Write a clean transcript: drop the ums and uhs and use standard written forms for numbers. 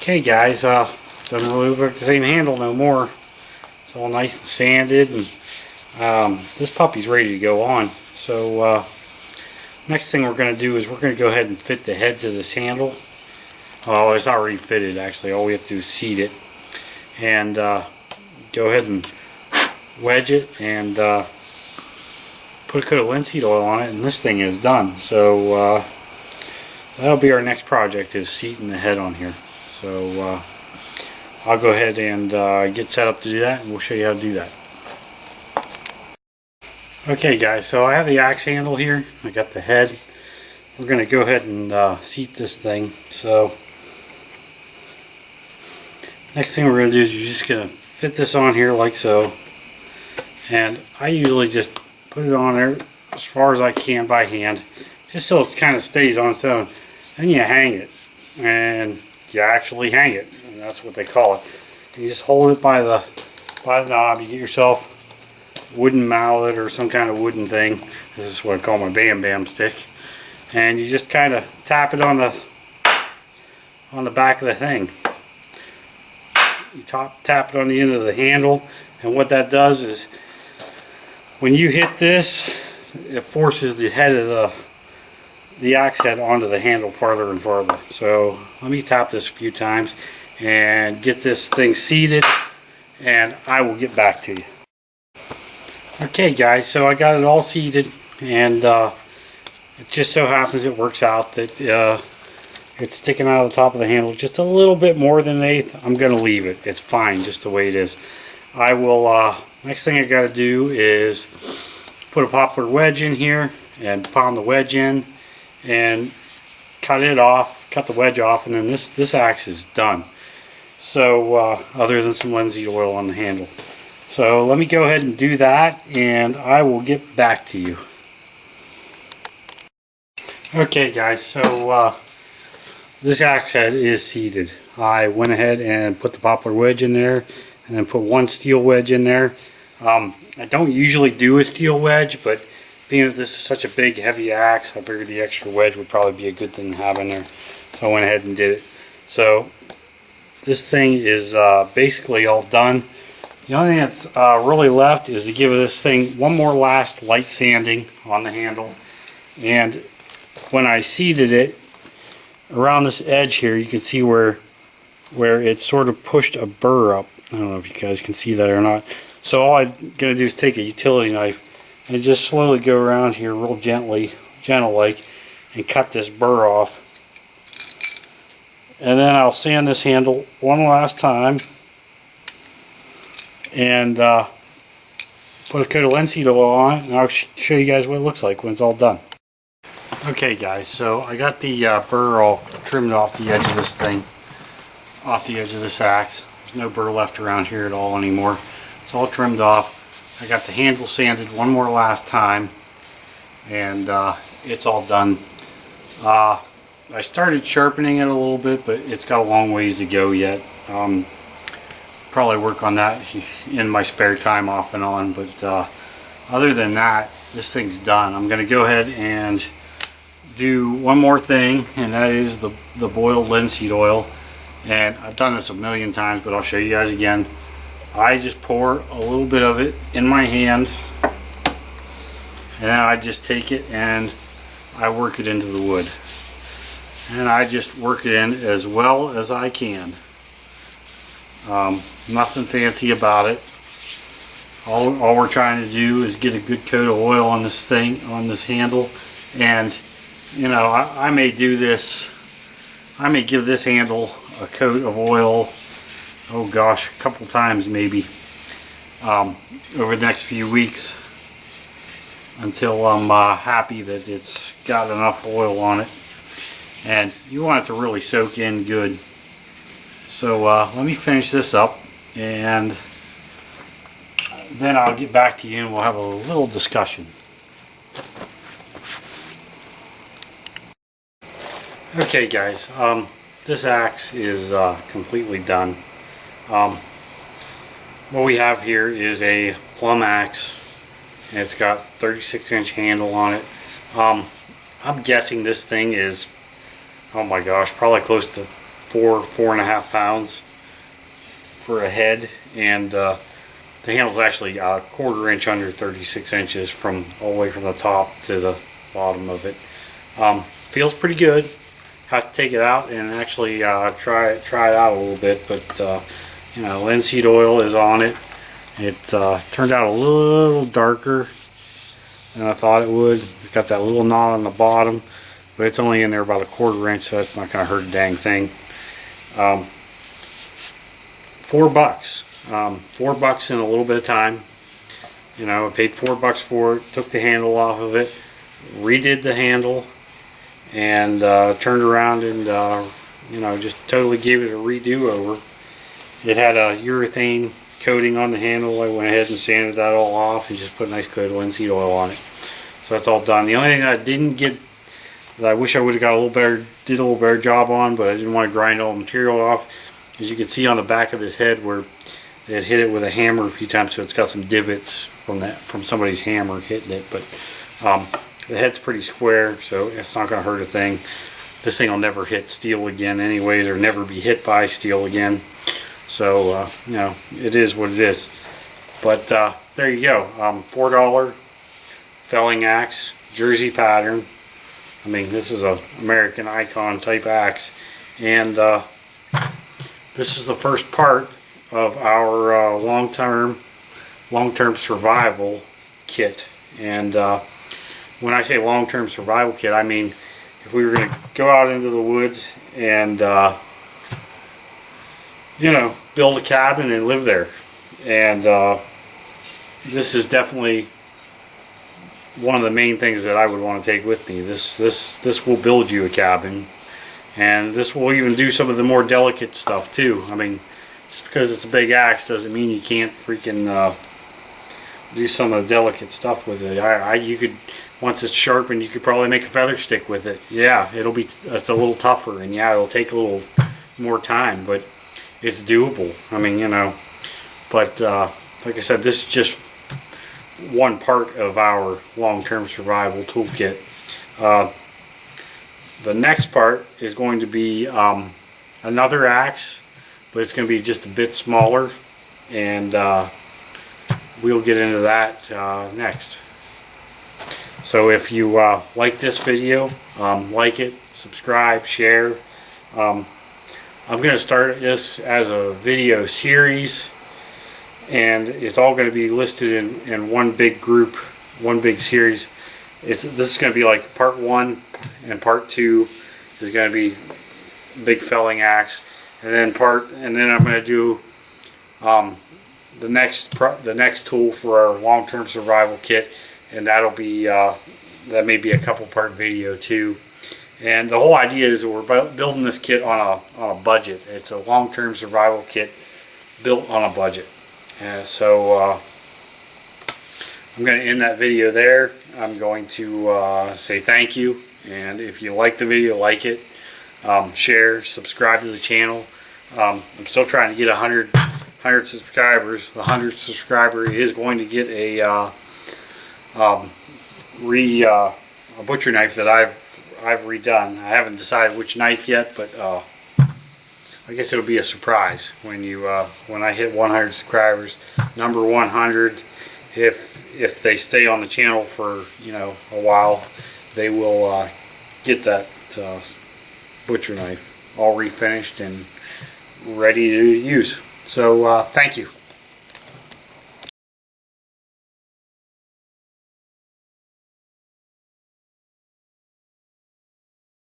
Okay guys, doesn't really look like the same handle no more. It's all nice and sanded, and this puppy's ready to go on. So next thing we're going to do is we're going to go ahead and fit the head to this handle. Oh, it's already fitted actually. All we have to do is seat it and go ahead and wedge it and put a coat of linseed oil on it, and this thing is done. So that'll be our next project, is seating the head on here. So I'll go ahead and get set up to do that, and we'll show you how to do that. Okay guys, so I have the axe handle here. I got the head. We're going to go ahead and seat this thing. So next thing we're going to do is you're just going to fit this on here like so. And I usually just put it on there as far as I can by hand, just so it kind of stays on its own. Then you hang it, and you actually hang it, and that's what they call it. You just hold it by the knob. You get yourself a wooden mallet or some kind of wooden thing. This is what I call my Bam Bam stick, and you just kind of tap it on the back of the thing. You tap it on the end of the handle, and what that does is when you hit this, it forces the head of the axe head onto the handle farther and farther. So let me tap this a few times and get this thing seated, and I will get back to you. Okay guys, so I got it all seated, and it just so happens it works out that it's sticking out of the top of the handle just a little bit more than an eighth. I'm going to leave it. It's fine just the way it is. I will, next thing I got to do is put a poplar wedge in here and pound the wedge in and cut the wedge off, and then this axe is done. So other than some linseed oil on the handle. So let me go ahead and do that, and I will get back to you. Okay guys, so this axe head is seated. I went ahead and put the poplar wedge in there, and then put one steel wedge in there. I don't usually do a steel wedge, but being that this is such a big heavy axe, I figured the extra wedge would probably be a good thing to have in there. So I went ahead and did it. So this thing is basically all done. The only thing that's really left is to give this thing one more last light sanding on the handle. And when I seated it, around this edge here, you can see where it sort of pushed a burr up. I don't know if you guys can see that or not. So all I'm going to do is take a utility knife and just slowly go around here real gentle like, and cut this burr off. And then I'll sand this handle one last time and put a coat of linseed oil on it, and I'll show you guys what it looks like when it's all done. Okay guys, so I got the burr all trimmed off the edge of this thing, off the edge of this axe. There's no burr left around here at all anymore. It's all trimmed off. I got the handle sanded one more last time, and it's all done. I started sharpening it a little bit, but it's got a long ways to go yet. Probably work on that in my spare time off and on, but other than that, this thing's done. I'm going to go ahead and do one more thing, and that is the boiled linseed oil. And I've done this a million times, but I'll show you guys again. I just pour a little bit of it in my hand, and then I just take it and I work it into the wood. And I just work it in as well as I can. Nothing fancy about it. All we're trying to do is get a good coat of oil on this thing, on this handle. And you know, I may do this, I may give this handle a coat of oil, oh gosh, a couple times maybe, over the next few weeks, until I'm happy that it's got enough oil on it. And you want it to really soak in good. So let me finish this up, and then I'll get back to you and we'll have a little discussion. Okay guys, this axe is completely done. What we have here is a plumb axe, and it's got 36-inch handle on it. I'm guessing this thing is, oh my gosh, probably close to 4.5 pounds for a head, and the handle's actually a 1/4 inch under 36 inches from all the way from the top to the bottom of it. Feels pretty good. Have to take it out and actually try it out a little bit, but you know, linseed oil is on it. It turned out a little darker than I thought it would. It's got that little knot on the bottom, but it's only in there about a 1/4 inch, so that's not going to hurt a dang thing. $4. $4 in a little bit of time. You know, I paid $4 for it, took the handle off of it, redid the handle, and turned around and you know, just totally gave it a redo over. It had a urethane coating on the handle. I went ahead and sanded that all off and just put a nice coat of linseed oil on it. So that's all done. The only thing I didn't get, that I wish I would have got a little better, did a little better job on, but I didn't want to grind all the material off, as you can see on the back of this head where it hit it with a hammer a few times, so it's got some divots from somebody's hammer hitting it. But the head's pretty square, so it's not going to hurt a thing. This thing will never hit steel again anyways, or never be hit by steel again. So you know, it is what it is. But there you go. $4 felling axe, Jersey pattern. I mean, this is a American Icon type axe, and this is the first part of our long-term survival kit. And when I say long-term survival kit, I mean if we were going to go out into the woods and you know, build a cabin and live there. And this is definitely one of the main things that I would want to take with me. This will build you a cabin, and this will even do some of the more delicate stuff too. I mean, just because it's a big axe doesn't mean you can't freaking do some of the delicate stuff with it. You could, once it's sharpened, you could probably make a feather stick with it. Yeah, it's a little tougher, and yeah, it'll take a little more time, but it's doable. I mean, you know, but like I said, this is just one part of our long-term survival toolkit. The next part is going to be another axe, but it's going to be just a bit smaller, and we'll get into that next. So if you like this video, like it, subscribe, share. I'm going to start this as a video series, and it's all going to be listed in one big group, one big series. This is going to be like part 1, and part 2 is going to be big felling axe, and then I'm going to do the next tool for our long-term survival kit, and that'll be that may be a couple part video too. And the whole idea is that we're building this kit on a budget. It's a long-term survival kit built on a budget. So I'm going to end that video there. I'm going to say thank you, and if you like the video, like it, share, subscribe to the channel. I'm still trying to get 100 subscribers. The 100th subscriber is going to get a butcher knife that I've redone. I haven't decided which knife yet, but I guess it'll be a surprise when I hit 100 subscribers. Number 100, if they stay on the channel for, you know, a while, they will get that butcher knife all refinished and ready to use. So thank you.